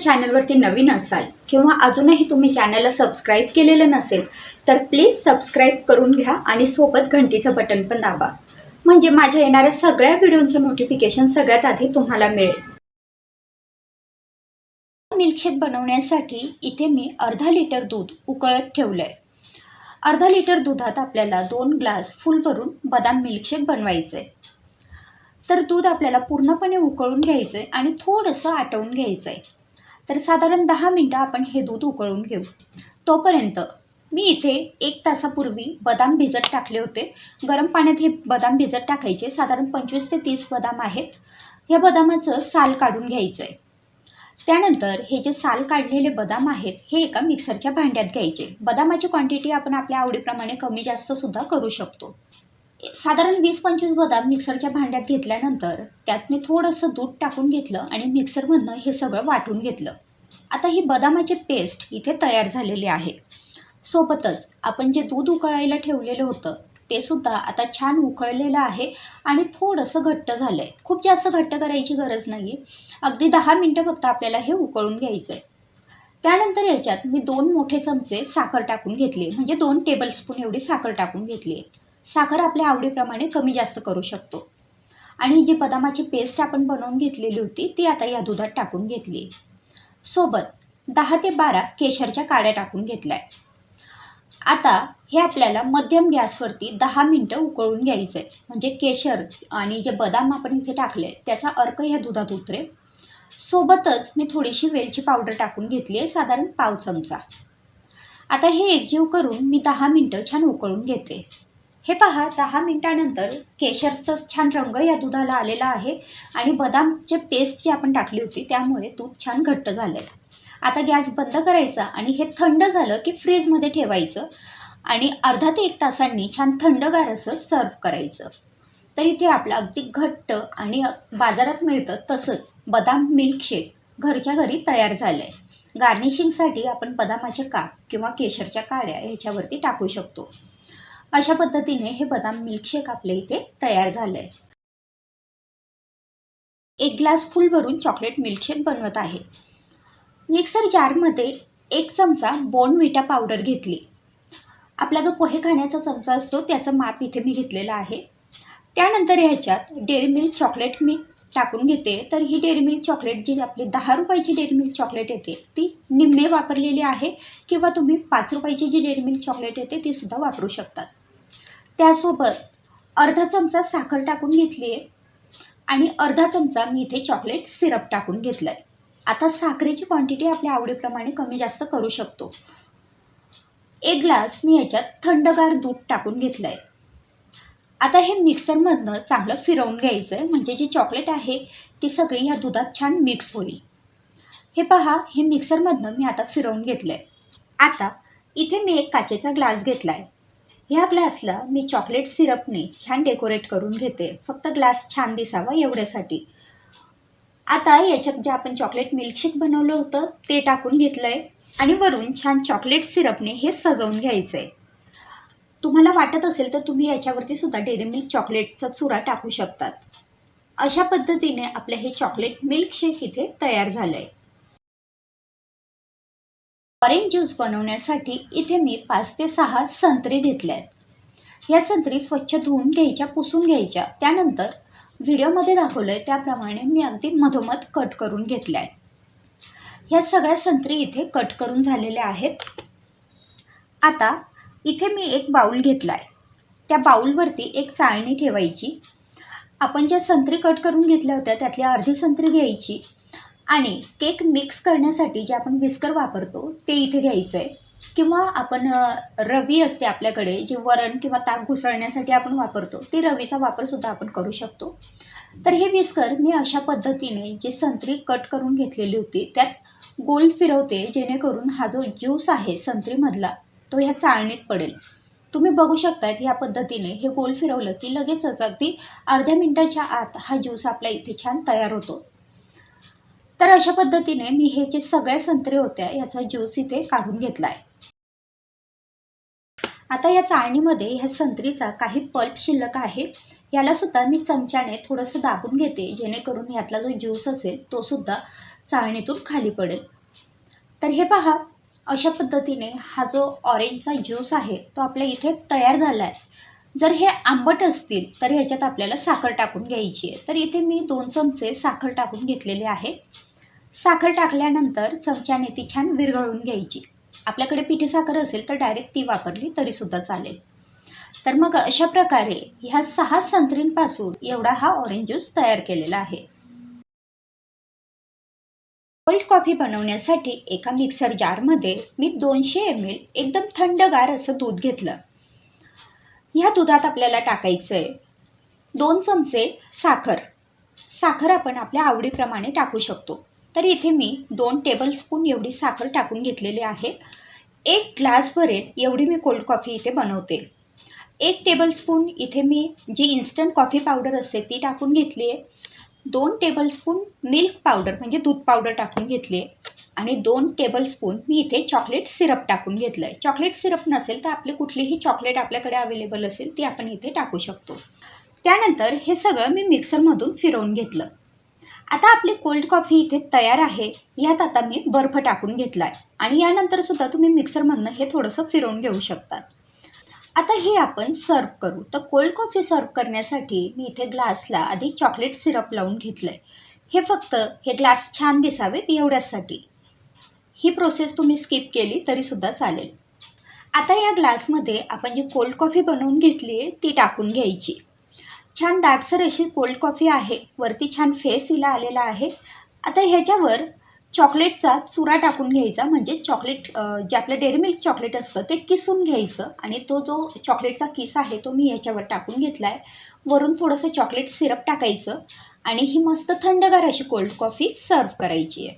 चॅनलवरती नवीन असाल किंवा अजूनही तुम्ही चॅनलला सबस्क्राईब केलेलं नसेल तर प्लीज सबस्क्राईब करून घ्या आणि सोबत घंटीचं बटन पण दाबा, म्हणजे माझ्या येणाऱ्या सगळ्या व्हिडिओचं नोटिफिकेशन सगळ्यात आधी तुम्हाला मिळेल. मिल्कशेक बनवण्यासाठी इथे मी अर्धा लिटर दूध उकळत ठेवलंय. अर्धा लिटर दुधात आपल्याला 2 ग्लास फुल भरून बदाम मिल्कशेक बनवायचंय. तर दूध आपल्याला पूर्णपणे उकळून घ्यायचंय आणि थोडंसं आटवून घ्यायचंय. तर साधारण 10 मिनिटं आपण हे दूध उकळून घेऊ. तोपर्यंत मी इथे 1 तासापूर्वी बदाम भिजत टाकले होते. गरम पाण्यात हे बदाम भिजत टाकायचे. साधारण 25 ते 30 बदाम आहेत. या बदामाचं साल काढून घ्यायचं आहे. त्यानंतर हे जे साल काढलेले बदाम आहेत हे एका मिक्सरच्या भांड्यात घ्यायचे. बदामाची क्वांटिटी आपण आपल्या आवडीप्रमाणे कमी जास्त सुद्धा करू शकतो. साधारण 20-25 बदाम मिक्सरच्या भांड्यात घेतल्यानंतर त्यात मी थोडंसं दूध टाकून घेतलं आणि मिक्सरमधनं हे सगळं वाटून घेतलं. आता ही बदामाची पेस्ट इथे तयार झालेली आहे. सोबतच आपण जे दूध उकळायला ठेवलेलं होतं ते सुद्धा आता छान उकळलेलं आहे आणि थोडंसं घट्ट झालं आहे. खूप जास्त घट्ट करायची गरज नाही. अगदी 10 मिनिटं फक्त आपल्याला हे उकळून घ्यायचं आहे. त्यानंतर याच्यात मी 2 मोठे चमचे साखर टाकून घेतली, म्हणजे 2 टेबलस्पून एवढी साखर टाकून घेतली आहे. साखर आपल्या आवडीप्रमाणे कमी जास्त करू शकतो. आणि जी बदामाची पेस्ट आपण बनवून घेतलेली होती ती आता या दुधात टाकून घेतली. सोबत 10 ते 12 केशरच्या काड्या टाकून घेतल्या. आता हे आपल्याला मध्यम गॅसवरती 10 मिनिटं उकळून घ्यायचं आहे, म्हणजे केशर आणि जे बदाम आपण इथे टाकले त्याचा अर्क ह्या दुधात उतरेल. सोबतच मी थोडीशी वेलची पावडर टाकून घेतली आहे, साधारण पाव चमचा. आता हे एकजीव करून मी 10 मिनिटं छान उकळून घेते. हे पहा, 10 मिनिटानंतर केशरचा छान रंग या दुधाला आलेला आहे आणि बदामचे पेस्ट जी आपण टाकली होती त्यामुळे दूध छान घट्ट झालं आहे. आता गॅस बंद करायचा आणि हे थंड झालं की फ्रीजमध्ये ठेवायचं आणि अर्धा ते 1 तासांनी छान थंडगार असं सर्व करायचं. तर इथे आपलं अगदी घट्ट आणि बाजारात मिळतं तसंच बदाम मिल्कशेक घरच्या घरी तयार झालं आहे. गार्निशिंगसाठी आपण बदामाचे काप किंवा केशरच्या काड्या ह्याच्यावरती टाकू शकतो. अशा पद्धतीने हे बदाम मिल्कशेक आपल्या इथे तयार झालं आहे. 1 ग्लास फुल भरून चॉकलेट मिल्कशेक बनवत आहे. मिक्सर जारमध्ये 1 चमचा बोर्नव्हिटा पावडर घेतली. आपला जो पोहे खाण्याचा चमचा असतो त्याचं माप इथे मी घेतलेलं आहे. त्यानंतर ह्याच्यात डेअरी मिल्क चॉकलेट मी टाकून घेते. तर ही डेअरी मिल्क चॉकलेट जी आपली 10 रुपयाची डेअरी मिल्क चॉकलेट येते ती निम्मे वापरलेली आहे, किंवा तुम्ही 5 रुपयाची जी डेअरी मिल्क चॉकलेट येते ती सुद्धा वापरू शकतात. त्यासोबत अर्धा चमचा साखर टाकून घेतली आहे आणि अर्धा चमचा मी इथे चॉकलेट सिरप टाकून घेतलं आहे. आता साखरेची क्वांटिटी आपल्या आवडीप्रमाणे कमी जास्त करू शकतो. 1 ग्लास मी याच्यात थंडगार दूध टाकून घेतलं आहे. आता हे मिक्सरमधनं चांगलं फिरवून घ्यायचं आहे, म्हणजे जी चॉकलेट आहे ती सगळी ह्या दुधात छान मिक्स होईल. हे पहा, हे मिक्सरमधनं मी आता फिरवून घेतलं आहे. आता इथे मी एक काचेचा ग्लास घेतला आहे. ह्या ग्लासला मी चॉकलेट सिरपने छान डेकोरेट करून घेते, फक्त ग्लास छान दिसावा एवढ्यासाठी. आता याच्यात जे आपण चॉकलेट मिल्कशेक बनवलं होतं ते टाकून घेतलं आहे आणि वरून छान चॉकलेट सिरपने हे सजवून घ्यायचं आहे. तुम्हाला वाटत असेल तर तुम्ही याच्यावरती सुद्धा डेअरी मिल्क चॉकलेटचा चुरा टाकू शकतात. अशा पद्धतीने आपलं हे चॉकलेट मिल्कशेक इथे तयार झालं आहे. ऑरेंज ज्यूस बनवण्यासाठी इथे मी 5 ते 6 संत्री घेतल्या आहेत. या संत्री स्वच्छ धुवून घ्यायच्या, पुसून घ्यायच्या. त्यानंतर व्हिडिओमध्ये दाखवलं आहे त्याप्रमाणे मी अगदी मधोमध कट करून घेतल्या आहेत. ह्या सगळ्या संत्री इथे कट करून झालेल्या आहेत. आता इथे मी एक बाउल घेतला आहे. त्या बाउलवरती एक चाळणी ठेवायची. आपण ज्या संत्री कट करून घेतल्या होत्या त्यातली अर्धी संत्री घ्यायची आणि केक मिक्स करण्यासाठी जे आपण विस्कर वापरतो ते इथे घ्यायचं आहे, किंवा आपण रवी असते आपल्याकडे जे वरण किंवा ताक घुसळण्यासाठी आपण वापरतो, ते रवीचा वापरसुद्धा आपण करू शकतो. तर हे विस्कर मी अशा पद्धतीने जी संत्री कट करून घेतलेली होती त्यात गोल फिरवते, जेणेकरून हा जो ज्यूस आहे संत्रीमधला तो ह्या चाळणीत पडेल. तुम्ही बघू शकतायत ह्या पद्धतीने हे गोल फिरवलं की लगेचच अगदी अर्ध्या मिनिटाच्या आत हा ज्यूस आपला इथे छान तयार होतो. तर अशा पद्धतीने मी हे जे सगळ्या संत्री होत्या याचा ज्यूस इथे काढून घेतला आहे. आता या चाळणीमध्ये ह्या संत्रीचा काही पल्प शिल्लक आहे, याला सुद्धा मी चमच्याने थोडंसं दाबून घेते, जेणेकरून यातला जो ज्यूस असेल तो सुद्धा चाळणीतून खाली पडेल. तर हे पहा, अशा पद्धतीने हा जो ऑरेंजचा ज्यूस आहे तो आपल्या इथे तयार झाला आहे. जर हे आंबट असतील तर ह्याच्यात आपल्याला साखर टाकून घ्यायची आहे. तर इथे मी 2 चमचे साखर टाकून घेतलेले आहे. साखर टाकल्यानंतर चमच्याने ती छान विरघळून घ्यायची. आपल्याकडे पिठी साखर असेल तर डायरेक्ट ती वापरली तरीसुद्धा चालेल. तर मग अशा प्रकारे ह्या 6 संत्रींपासून एवढा हा ऑरेंज ज्यूस तयार केलेला आहे. कोल्ड कॉफी बनवण्यासाठी एका मिक्सर जारमध्ये मी 200 ml एकदम थंडगार असं दूध घेतलं. ह्या दुधात आपल्याला टाकायचं आहे 2 चमचे साखर. साखर आपण आपल्या आवडीप्रमाणे टाकू शकतो. तर इथे मी 2 टेबलस्पून एवढी साखर टाकून घेतलेली आहे. 1 ग्लास भरेल एवढी मी कोल्ड कॉफी इथे बनवते. 1 टेबलस्पून इथे मी जी इन्स्टंट कॉफी पावडर असते ती टाकून घेतली आहे. 2 टेबलस्पून मिल्क पावडर म्हणजे दूध पावडर टाकून घेतली आहे आणि 2 टेबलस्पून मी इथे चॉकलेट सिरप टाकून घेतलं आहे. चॉकलेट सिरप नसेल तर आपली कुठलीही चॉकलेट आपल्याकडे अवेलेबल असेल ती आपण इथे टाकू शकतो. त्यानंतर हे सगळं मी मिक्सरमधून फिरवून घेतलं. आता आपली कोल्ड कॉफी इथे तयार आहे. यात आता मी बर्फ टाकून घेतला आहे आणि यानंतर सुद्धा तुम्ही मिक्सरमधनं हे थोडंसं फिरवून घेऊ शकता. आता हे आपण सर्व करू. तर कोल्ड कॉफी सर्व करण्यासाठी मी इथे ग्लासला आधी चॉकलेट सिरप लावून घेतलं आहे. हे फक्त हे ग्लास छान दिसावेत एवढ्यासाठी. ही प्रोसेस तुम्ही स्किप केली तरीसुद्धा चालेल. आता या ग्लासमध्ये आपण जी कोल्ड कॉफी बनवून घेतली आहे ती टाकून घ्यायची. छान दाटसर अशी कोल्ड कॉफी आहे. वरती छान फेस हिला आलेला आहे. आता ह्याच्यावर चॉकलेटचा चुरा टाकून घ्यायचा. म्हणजे चॉकलेट जे आपलं डेअरी मिल्क चॉकलेट असतं ते किसून घ्यायचं आणि तो जो चॉकलेटचा किस आहे तो मी ह्याच्यावर टाकून घेतला आहे. वरून थोडंसं चॉकलेट सिरप टाकायचं आणि ही मस्त थंडगार अशी कोल्ड कॉफी सर्व करायची आहे.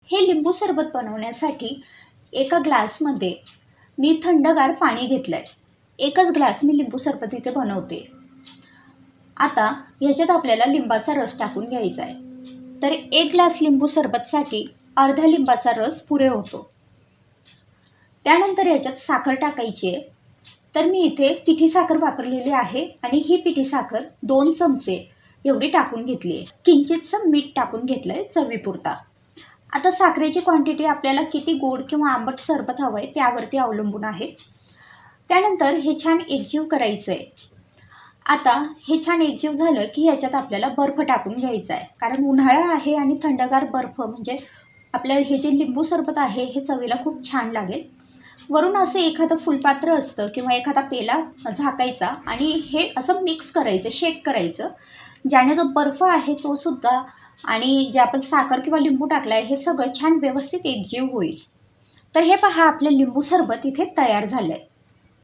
हे लिंबू सरबत बनवण्यासाठी एका ग्लासमध्ये मी थंडगार पाणी घेतलं आहे. एकच ग्लास मी लिंबू सरबत इथे बनवते. आता ह्याच्यात आपल्याला लिंबाचा रस टाकून घ्यायचा आहे. तर 1 ग्लास लिंबू सरबतसाठी अर्धा लिंबाचा रस पुरे होतो. त्यानंतर याच्यात साखर टाकायची आहे. तर मी इथे पिठी साखर वापरलेली आहे आणि ही पिठी साखर 2 चमचे एवढी टाकून घेतली आहे. किंचितसं मीठ टाकून घेतलं आहे चवीपुरता. आता साखरेची क्वांटिटी आपल्याला किती गोड किंवा आंबट सरबत हवं आहे त्यावरती अवलंबून आहे. त्यानंतर हे छान एकजीव करायचं आहे. आता हे छान एकजीव झालं की याच्यात आपल्याला बर्फ टाकून घ्यायचा आहे. कारण उन्हाळा आहे आणि थंडगार बर्फ म्हणजे आपल्या हे जे लिंबू सरबत आहे हे चवीला खूप छान लागेल. वरून असं एखादं फुलपात्र असतं किंवा एखादा पेला झाकायचा आणि हे असं मिक्स करायचं, शेक करायचं. ज्याने जो बर्फ आहे तो सुद्धा आणि जे आपण साखर किंवा लिंबू टाकलं आहे हे सगळं छान व्यवस्थित एकजीव होईल. तर हे पहा, आपलं लिंबू सरबत इथे तयार झालं आहे.